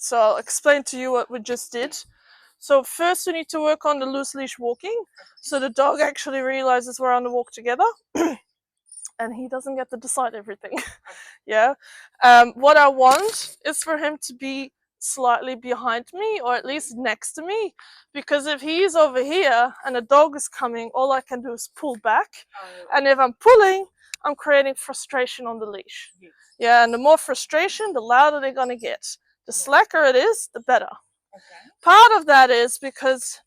So I'll explain to you what we just did. So first we need to work on the loose leash walking, so the dog actually realizes we're on the walk together and he doesn't get to decide everything. Yeah. What I want is for him to be slightly behind me, or at least next to me, because if he's over here and a dog is coming, all I can do is pull back. And if I'm pulling, I'm creating frustration on the leash. Yeah, and the more frustration, the louder they're gonna get. The slacker it is, the better. Part of that is because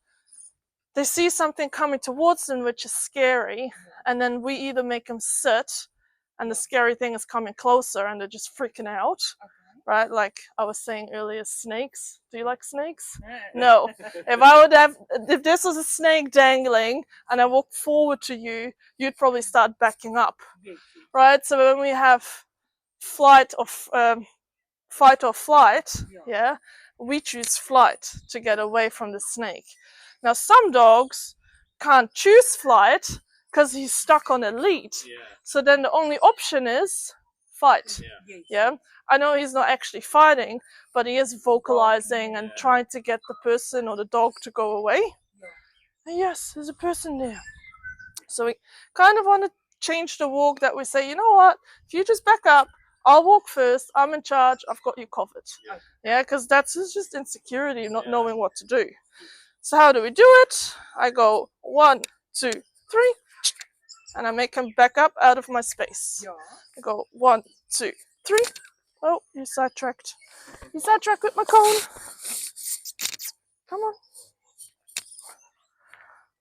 they see something coming towards them which is scary, and then we either make them sit and the scary thing is coming closer and they're just freaking out. Right, like I was saying earlier, snakes. Do you like snakes? No. If this was a snake dangling and I walked forward to you, you'd probably start backing up. Right, so when we have fight or flight, yeah, we choose flight to get away from the snake. Now some dogs can't choose flight because he's stuck on a lead. So then the only option is fight. Yeah. I know he's not actually fighting, but he is vocalizing and trying to get the person or the dog to go away. And yes, there's a person there. So we kind of want to change the walk, that we say, you know what, if you just back up, I'll walk first, I'm in charge, I've got you covered. Yeah, because that's just insecurity, not knowing what to do. So how do we do it? I go 1, 2, 3, and I make him back up out of my space. I go 1, 2, 3. Oh, you sidetracked. You sidetracked with my cone. Come on.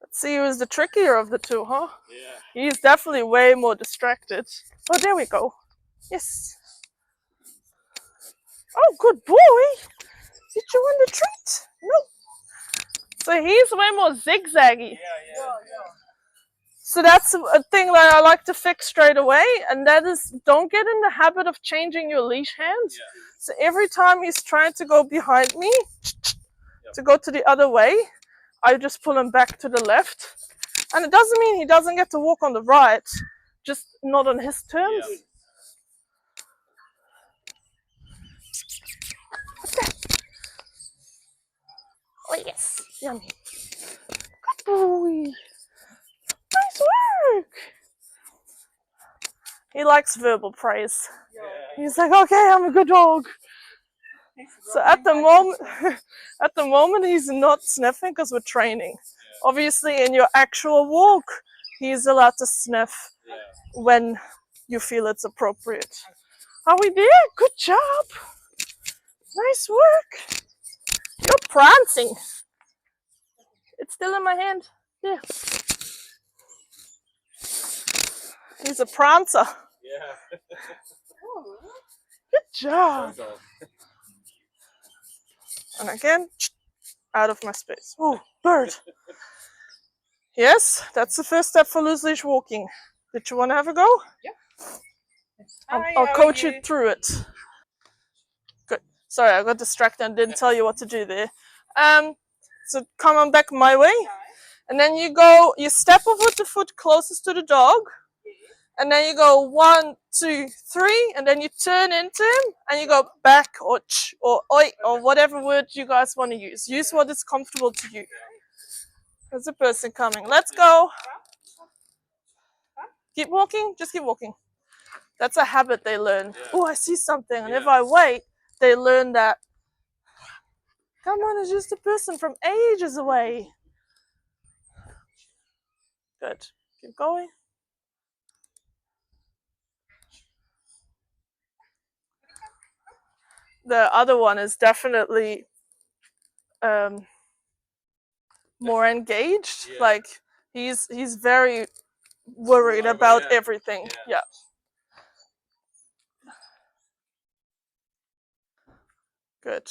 Let's see who's the trickier of the two, huh? Yeah. He's definitely way more distracted. Oh, there we go. Yes. Oh, good boy. Did you want the treat? No. So he's way more zigzaggy. So that's a thing that I like to fix straight away, and that is, don't get in the habit of changing your leash hands. So every time he's trying to go behind me, to go to the other way, I just pull him back to the left. And it doesn't mean he doesn't get to walk on the right, just not on his terms. Oh yes, yummy. Good boy. Nice work. He likes verbal praise. He's like, okay, I'm a good dog. So at the moment, he's not sniffing because we're training. Obviously, in your actual walk, he's allowed to sniff when you feel it's appropriate. Are we there? Good job. Nice work. You're prancing. It's still in my hand. Yeah. He's a prancer. Yeah. Good job. And again, out of my space. Oh, bird. Yes, that's the first step for loose leash walking. Did you want to have a go? Yeah. I'll coach you through it. Good. Sorry, I got distracted and didn't tell you what to do there. So come on back my way. And then you step off with the foot closest to the dog. And then you go 1, 2, 3, and then you turn into him, and you go back or ch or oi or whatever word you guys want to use. Use what is comfortable to you. There's a person coming. Let's go. Keep walking. Just keep walking. That's a habit they learn. Oh, I see something, and if I wait, they learn that. Come on, it's just a person from ages away. Good. Keep going. The other one is definitely more engaged. Like he's very worried about everything. Yeah. Good.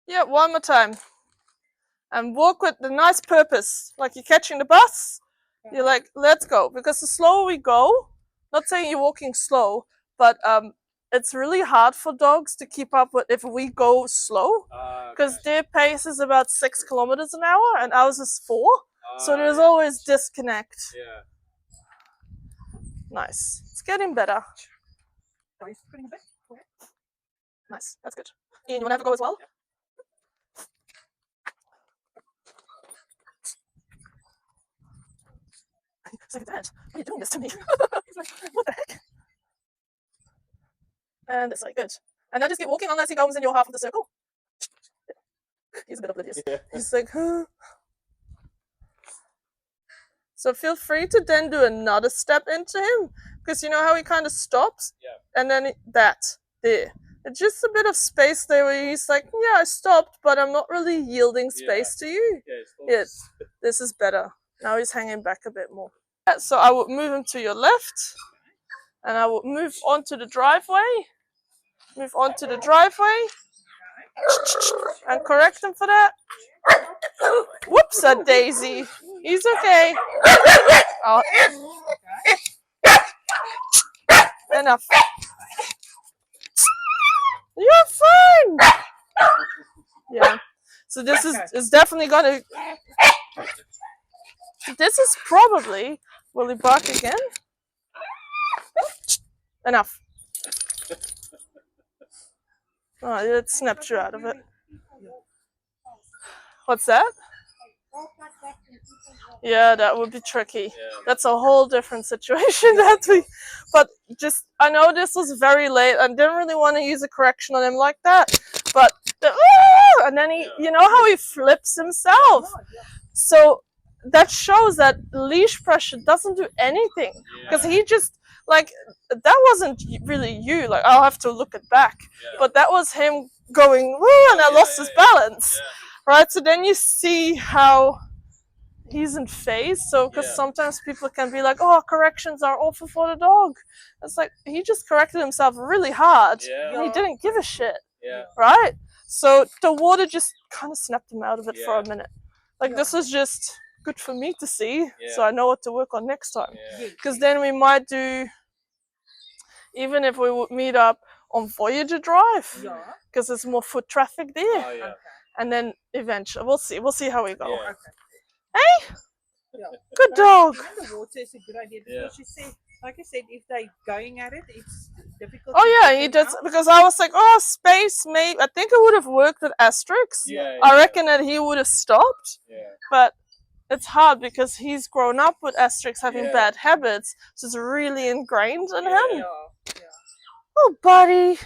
Yeah, one more time. And walk with the nice purpose. Like you're catching the bus. You're like, let's go. Because the slower we go, not saying you're walking slow, but it's really hard for dogs to keep up with if we go slow, because their pace is about 6 kilometers an hour and ours is 4. So there's always disconnect. Nice. It's getting better. Nice, that's good. Ian, you want to have a go as well? He's like, Dad, why are you doing this to me? He's like, what the heck? And it's like, good. And now just keep walking unless he comes in your half of the circle. He's a bit oblivious. Yeah. He's like, huh. So feel free to then do another step into him, because you know how he kind of stops? Yeah. And then that, there. It's just a bit of space there where he's like, yeah, I stopped, but I'm not really yielding space to you. Yes, this is better. Now he's hanging back a bit more. So I would move him to your left, and I would move onto the driveway. Move onto the driveway, and correct him for that. Whoops, a daisy. He's okay. Oh. Enough. You're fine. Yeah. So this is definitely gonna. This is probably. Will he bark again? Enough. Oh, it snapped you out of it. What's that? Yeah, that would be tricky. Yeah. That's a whole different situation. But just, I know this was very late. I didn't really want to use a correction on him like that. But, and then he, you know how he flips himself? So that shows that leash pressure doesn't do anything. Because he just, like, that wasn't really you. Like, I'll have to look it back. Yeah. But that was him going, woo, and I lost his balance. Yeah. Right, so then you see how he's in phase. So, because sometimes people can be like, oh, corrections are awful for the dog. It's like, he just corrected himself really hard. Yeah. And he didn't give a shit. Yeah. Right? So, the water just kind of snapped him out of it for a minute. Like, this is just good for me to see. So, I know what to work on next time. Because then we might do, even if we would meet up on Voyager Drive. Because there's more foot traffic there. Oh, yeah. And then eventually, we'll see how we go. Yeah. Hey, good dog. The water is a good idea because you said, like I said, if they're going at it, it's difficult. Oh yeah, he does, because I was like, oh, space, maybe. I think it would have worked at Asterix. Yeah, I reckon that he would have stopped. Yeah. But it's hard because he's grown up with Asterix having bad habits, so it's really ingrained in him. Yeah. Oh, buddy.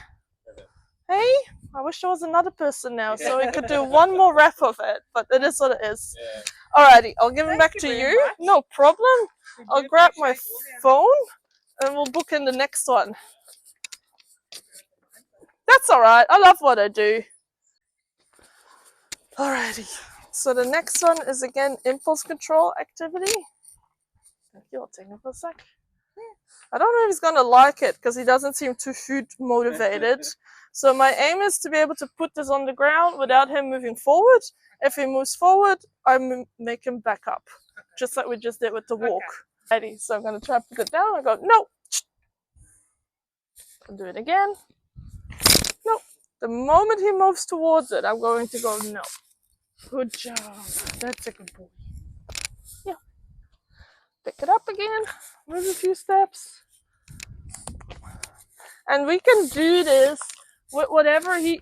Hey. I wish there was another person now so we could do one more rep of it, but it is what it is. Yeah. Alrighty, I'll give him back to you. No problem. I'll grab my phone and we'll book in the next one. That's alright, I love what I do. Alrighty, so the next one is again impulse control activity. Thank you, I'll take it for a sec. I don't know if he's gonna like it because he doesn't seem too food motivated. So my aim is to be able to put this on the ground without him moving forward. If he moves forward, I make him back up, just like we just did with the walk. Okay. So I'm gonna try to put it down and go, no. I'll do it again. No. The moment he moves towards it, I'm going to go, no. Good job. That's a good boy. Yeah. Pick it up again. Move a few steps. And we can do this with whatever he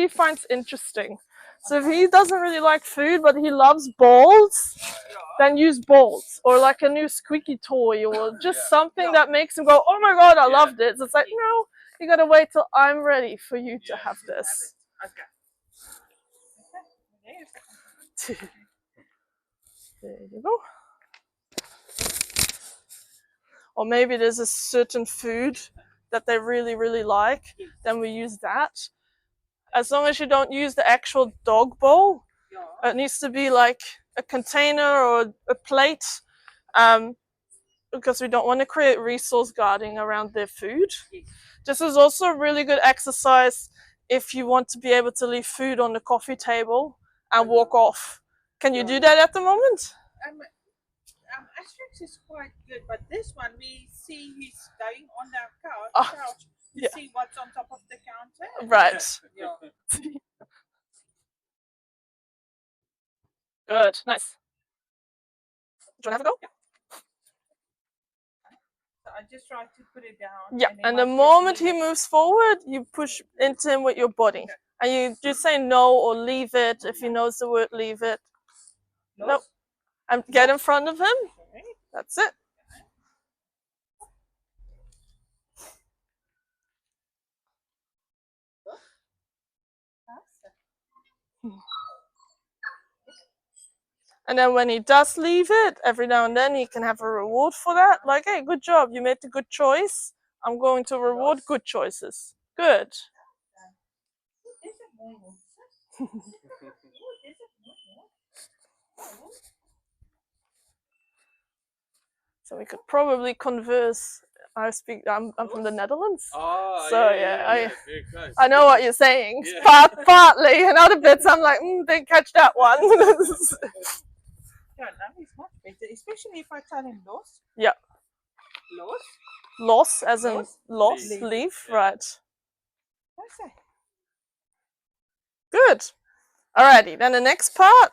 finds interesting. So if he doesn't really like food but he loves balls, then use balls, or like a new squeaky toy, or just something that makes him go, oh my god, I love this. It's like, no, you gotta wait till I'm ready for you to have this. There you go. Or maybe there's a certain food that they really, really like, then we use that. As long as you don't use the actual dog bowl, it needs to be like a container or a plate, because we don't want to create resource guarding around their food. This is also a really good exercise if you want to be able to leave food on the coffee table and walk off. Can you do that at the moment? Asterix is quite good, but this one we see he's going on the couch to see what's on top of the counter. Right. Good, nice. Do you want to have a go? So I just try to put it down. Yeah, then and the once moment you he moves forward, you push into him with your body. Okay. And you just say no or leave it. If he knows the word leave it. Los. Nope. And get in front of him. Okay. That's it. And then when he does leave it, every now and then he can have a reward for that. Like, hey, good job, you made the good choice. I'm going to reward good choices. Good. So we could probably converse. I'm from the Netherlands. Oh, So yeah, very close. I know what you're saying. Yeah. Partly, and other bits I'm like, didn't catch that one. Yeah, now he's much better, especially if I tell him los. Yeah. Los. Loss, as in loss, Leave. leave, Yeah. right. That's it. Good. Alrighty, then the next part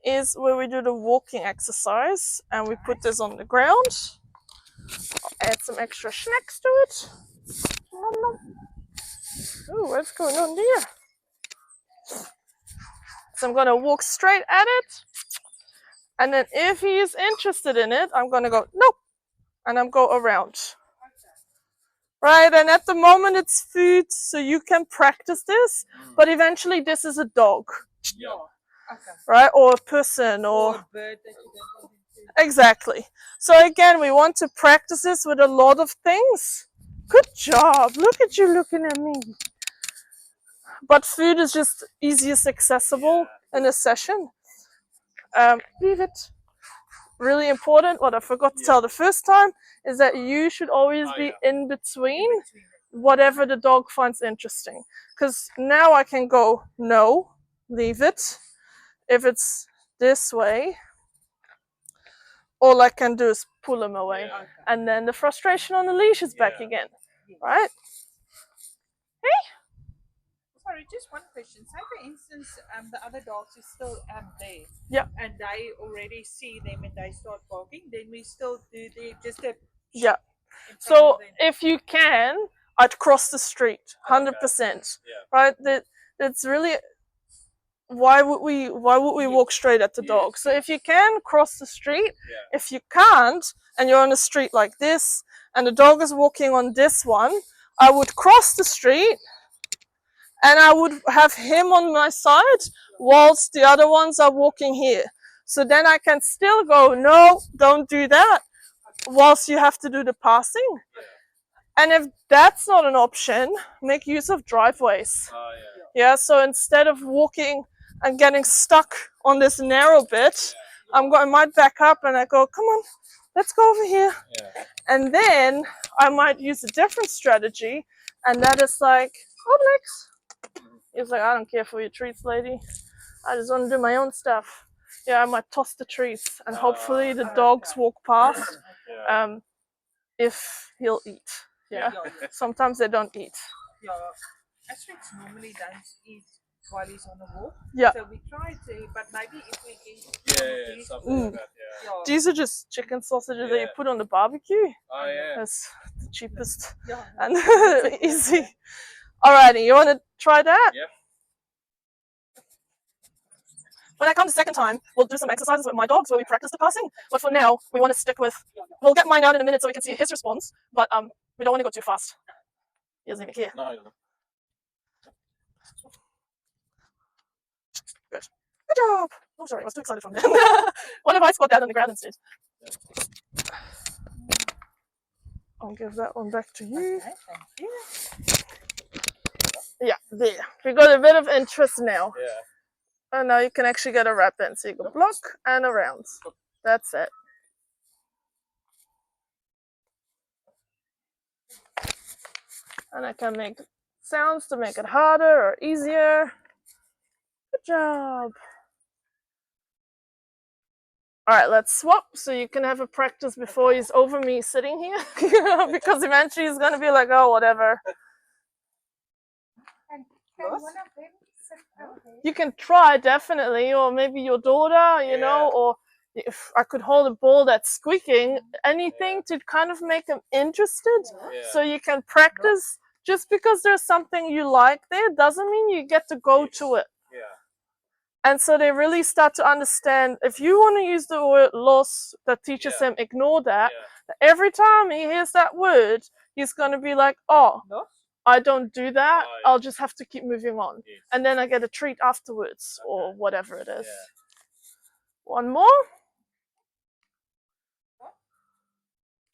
Yeah. is where we do the walking exercise, and we put this on the ground. I'll add some extra snacks to it. Oh, what's going on there? So I'm going to walk straight at it, and then if he is interested in it, I'm going to go, nope, and I'm go around. Right, and at the moment it's food, so you can practice this, but eventually this is a dog. Yeah. Okay. Right, or a person, or a bird that you don't want him to. exactly. So again, we want to practice this with a lot of things. Good job. Look at you looking at me. But food is just easiest accessible in a session. Leave it. Really important, what I forgot to tell the first time, is that you should always be in between whatever the dog finds interesting. Because now I can go, no, leave it. If it's this way, all I can do is pull him away. Yeah. And then the frustration on the leash is back again. Right? Sorry, just one question. Say for instance, the other dogs is still there. Yeah. And they already see them and they start barking, then we still do just a Yeah. in front So of them. if you can, I'd cross the street, 100%. Right? That's really, why would we walk straight at the dog? So if you can, cross the street. If you can't, and you're on a street like this, and the dog is walking on this one, I would cross the street, and I would have him on my side whilst the other ones are walking here. So then I can still go, no, don't do that, whilst you have to do the passing. And if that's not an option, make use of driveways. Yeah, so instead of walking and getting stuck on this narrow bit, I might back up and I go, come on, let's go over here. And then I might use a different strategy, and that is like, Obelix. He's like, I don't care for your treats, lady. I just want to do my own stuff. Yeah, I might toss the treats, and hopefully the dogs walk past. If he'll eat. Yeah. Sometimes they don't eat. Yeah. Asterix normally doesn't eat while he's on a walk. Yeah. So we try to, but maybe if we can. Something like that, These are just chicken sausages that you put on the barbecue. Oh, yeah. That's the cheapest Yeah. and easy. Alrighty, you want to try that? Yeah. When I come the second time, we'll do some exercises with my dogs where we practice the passing. But for now, we want to stick with, we'll get mine out in a minute so we can see his response, but we don't want to go too fast. He doesn't even care. No, he doesn't. Good. Good job. Oh, sorry, I was too excited from that. What if I squat down on the ground instead? I'll give that one back to you. Okay, thank you. Yeah, there. We got a bit of interest now. Yeah. And now you can actually get a wrap in. So you go block and around. That's it. And I can make sounds to make it harder or easier. Good job. Alright, let's swap so you can have a practice before he's over me sitting here. Because eventually he's going to be like, oh, whatever. Can one of them sit over there? You can try, definitely, or maybe your daughter, you know, or if I could hold a ball that's squeaking, anything to kind of make them interested. So you can practice. Just because there's something you like there doesn't mean you get to go to it. And so they really start to understand, if you want to use the word loss, that teaches him ignore that. Every time he hears that word, he's going to be like, oh, I don't do that. I'll just have to keep moving on. And then I get a treat afterwards or whatever it is. One more.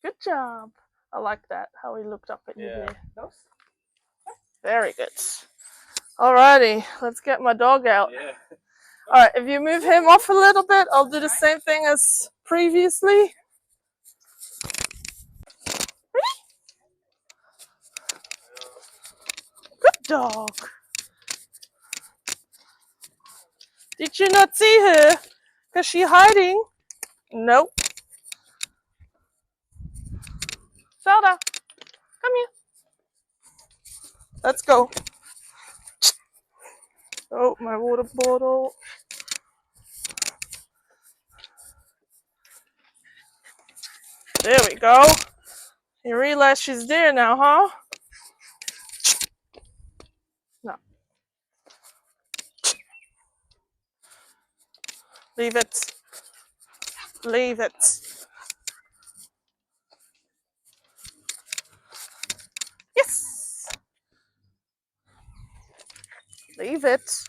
Good job. I like that, how he looked up at you there. Very good. Alrighty, let's get my dog out. Alright, if you move him off a little bit, I'll do the same thing as previously. Good dog. Did you not see her? Is she hiding? Nope. Zelda, come here. Let's go. Oh, my water bottle. There we go. You realize she's there now, huh? No. Leave it. Leave it. Yes. Leave it.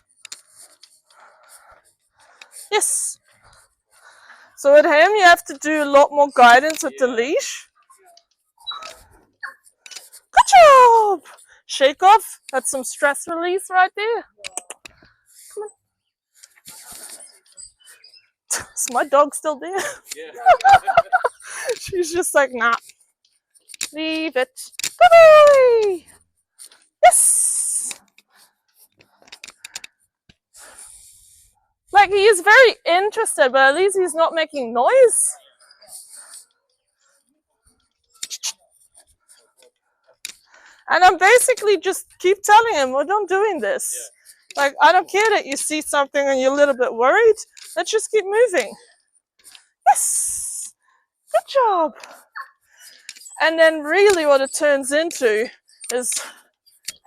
Yes. So with him, you have to do a lot more guidance with the leash. Good job. Shake off. That's some stress release right there. Come on. Is my dog still there? She's just like, nah. Leave it. Good boy. Yes. Like, he is very interested, but at least he's not making noise. And I'm basically just keep telling him, well, don't doing this. Like, I don't care that you see something and you're a little bit worried. Let's just keep moving. Yes. Good job. And then really what it turns into is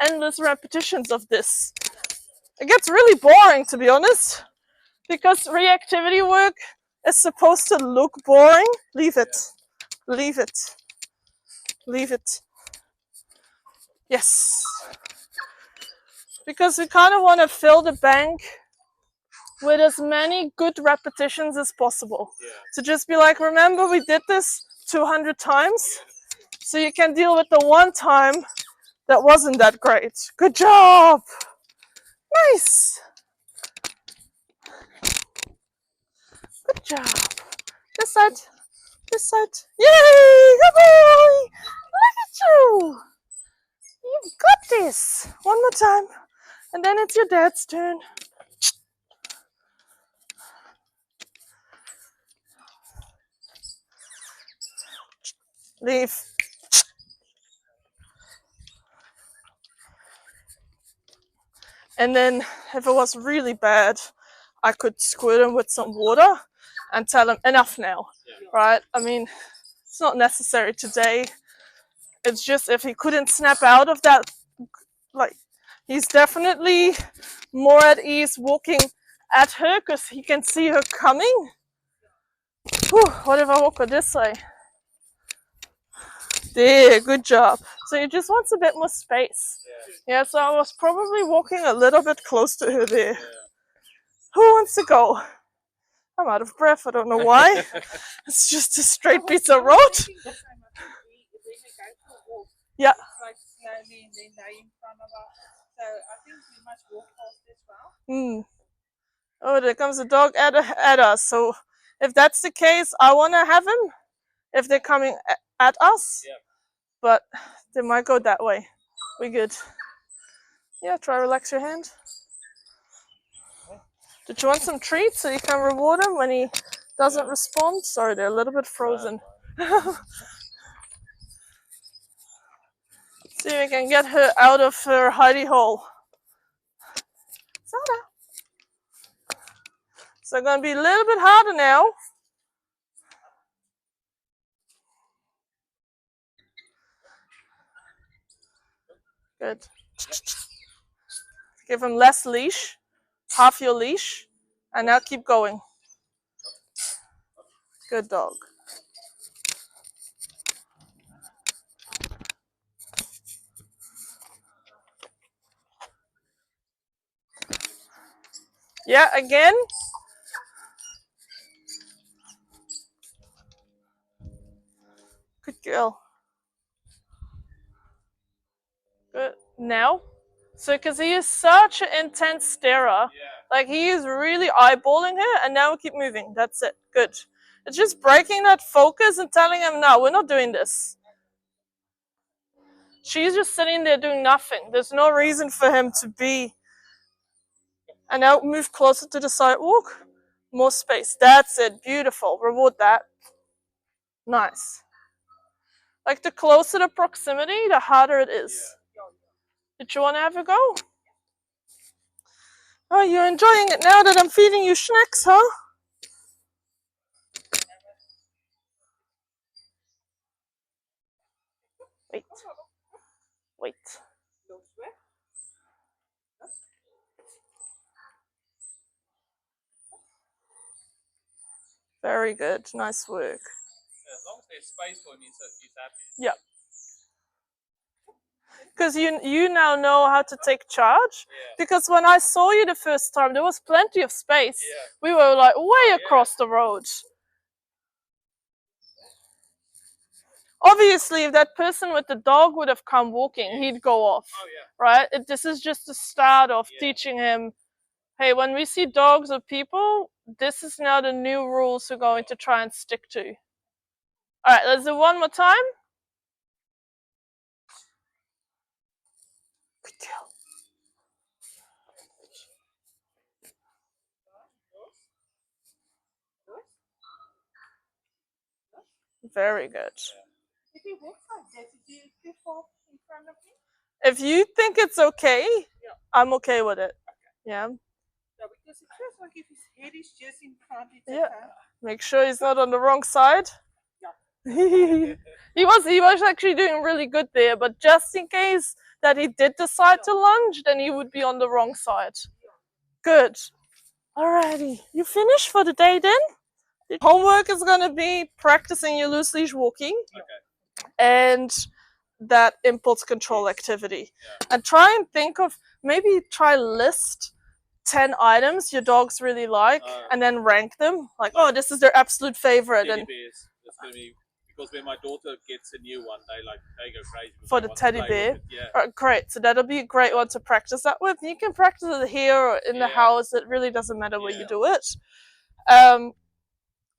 endless repetitions of this. It gets really boring, to be honest, because reactivity work is supposed to look boring. Leave it. Leave it. Leave it. Yes. Because we kind of want to fill the bank with as many good repetitions as possible. So just be like, remember we did this 200 times? So you can deal with the one time that wasn't that great. Good job. Nice. Good job. This side. This side. Yay! Good boy! Look at you! You've got this. One more time. And then it's your dad's turn. Leave. And then if it was really bad, I could squirt him with some water and tell him enough now, right? I mean, it's not necessary today. It's just if he couldn't snap out of that, like, he's definitely more at ease walking at her because he can see her coming. Whew, what if I walk her this way? There, good job. So he just wants a bit more space. Yeah, so I was probably walking a little bit close to her there. Who wants to go? I'm out of breath, I don't know why. It's just a straight piece of road. Yeah. Like slowly and then they're in front of us. So I think we must walk fast as well. Oh, there comes a dog at us. So if that's the case, I want to have him if they're coming at us. But they might go that way. We good. Yeah, try relax your hand. Did you want some treats so you can reward him when he doesn't respond? Sorry, they're a little bit frozen. See if we can get her out of her hidey hole. Zelda. So it's going to be a little bit harder now Good. Give him less leash, half your leash, and now keep going. Good dog. Yeah, again. Good girl. Good. Now. So, because he is such an intense starer, like he is really eyeballing her, and now we keep moving. That's it. Good. It's just breaking that focus and telling him, no, we're not doing this. She's just sitting there doing nothing. There's no reason for him to be. And now move closer to the sidewalk. More space. That's it. Beautiful. Reward that. Nice. Like the closer the proximity, the harder it is. Did you want to have a go? Oh, you're enjoying it now that I'm feeding you snacks, huh? Wait. Wait. Very good. Nice work. As long as there's space for him, he's happy. Yeah. Because you now know how to take charge. Because when I saw you the first time, there was plenty of space. We were like way across the road. Obviously, if that person with the dog would have come walking, he'd go off. Right? This is just the start of teaching him, hey, when we see dogs or people, this is now the new rules we're going to try and stick to. All right, let's do one more time. Good girl. Very good. If he walks like that, do you fall in front of him? If you think it's okay, I'm okay with it. Yeah. No, because it feels like if his head is just in front, it's Yeah. okay. Make sure he's not on the wrong side. he was actually doing really good there, but just in case that he did decide to lunge, then he would be on the wrong side. Good. Alrighty, you finished for the day then? The homework is gonna be practicing your loose leash walking and that impulse control activity. And try and think of, maybe try list 10 items your dogs really like and then rank them. Like, oh, this is their absolute favorite. Teddy And bears. That's gonna be, because when my daughter gets a new one, they go crazy for the teddy bear. Great. So that'll be a great one to practice that with. You can practice it here or in the house. It really doesn't matter where you do it.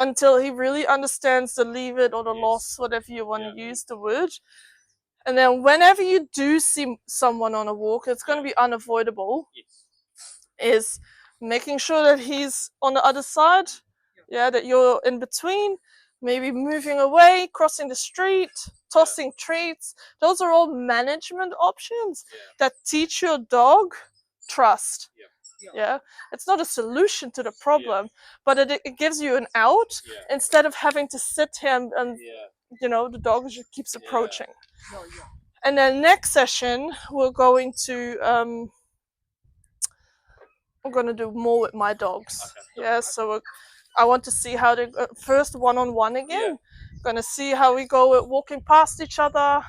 Until he really understands the leave it or the loss, whatever you want to use the word. And then whenever you do see someone on a walk, it's going to be unavoidable. Is making sure that he's on the other side. That you're in between. Maybe moving away, crossing the street, tossing treats. Those are all management options that teach your dog trust. It's not a solution to the problem, but it gives you an out instead of having to sit here and the dog just keeps approaching. And then next session we're going to I'm going to do more with my dogs. So I want to see how they first one-on-one again. Going to see how we go with walking past each other,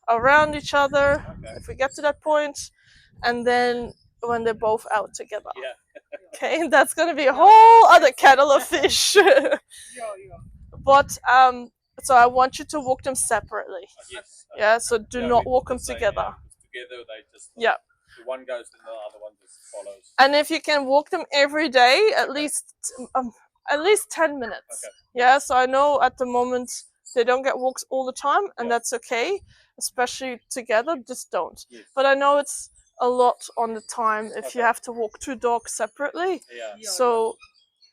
around each other, if we get to that point, and then when they're both out together. Okay, that's going to be a whole other kettle of fish. But so I want you to walk them separately. So do not walk them together. Together they just One goes and the other one just follows. And if you can walk them every day, at least 10 minutes. So I know at the moment they don't get walks all the time, and that's okay, especially together. Just don't. But I know it's a lot on the time if you have to walk two dogs separately. So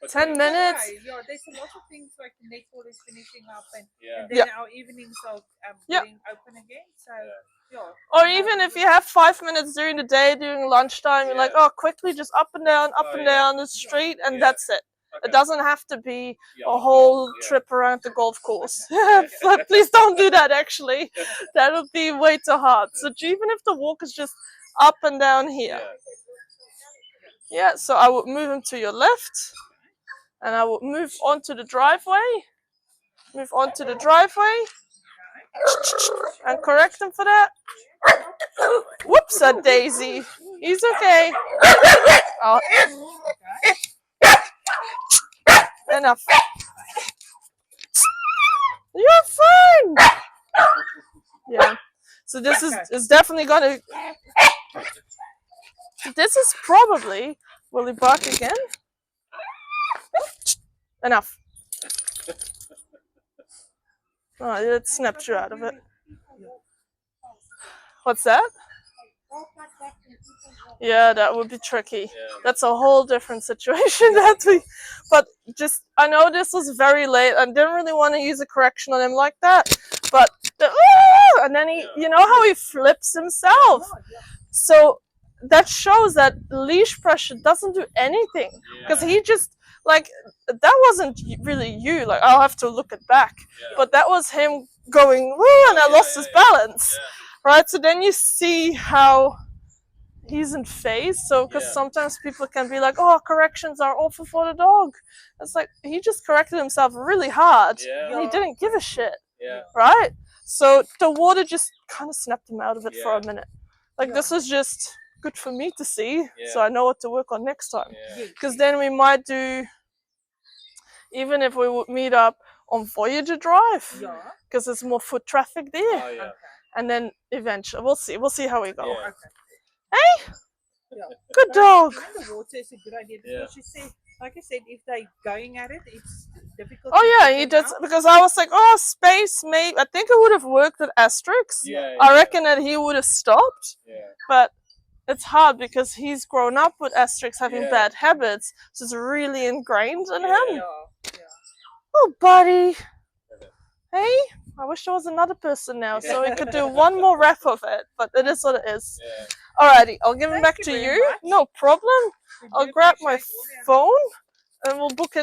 10 minutes. There's a lot of things like the netball is finishing up, and then our evenings are getting open again. So or even if you have 5 minutes during the day, during lunchtime, you're like, oh, quickly just up and down the street, and that's it. It doesn't have to be a whole trip around the golf course. Please don't do that, actually. That would be way too hard. So even if the walk is just up and down here. Yeah, so I would move him to your left. And I would move onto the driveway. Move onto the driveway. And correct him for that. Whoops, a daisy. He's okay. Oh. Enough. You're fine. Yeah. So this is definitely gonna. This is probably. Will he bark again? Enough. Oh, it snapped you out of it. What's that? Yeah, that would be tricky. That's a whole different situation. But just, I know this was very late. I didn't really want to use a correction on him like that. But and then he, you know how he flips himself. So that shows that leash pressure doesn't do anything, because he just like that wasn't really you. Like, I'll have to look it back, but that was him going woo, and I lost his balance. Right, so then you see how he's in phase. So, because sometimes people can be like, oh, corrections are awful for the dog. It's like, he just corrected himself really hard, and he didn't give a shit. Right? So, the water just kind of snapped him out of it for a minute. Like, this is just good for me to see, so I know what to work on next time. Because then we might do, even if we would meet up on Voyager Drive, because there's more foot traffic there. And then eventually, we'll see how we go. Hey, good dog. The water is a good idea, because you said, like I said, if they're going at it, it's difficult. Oh yeah, he did, because I was like, oh, space, maybe. I think it would have worked with Asterix. I reckon that he would have stopped. But it's hard because he's grown up with Asterix having bad habits, so it's really ingrained in him. Oh, buddy. Hey. I wish there was another person now, so we could do one more rep of it, but it is what it is. Alrighty, I'll give him back to you. No problem. I'll grab my phone and we'll book in the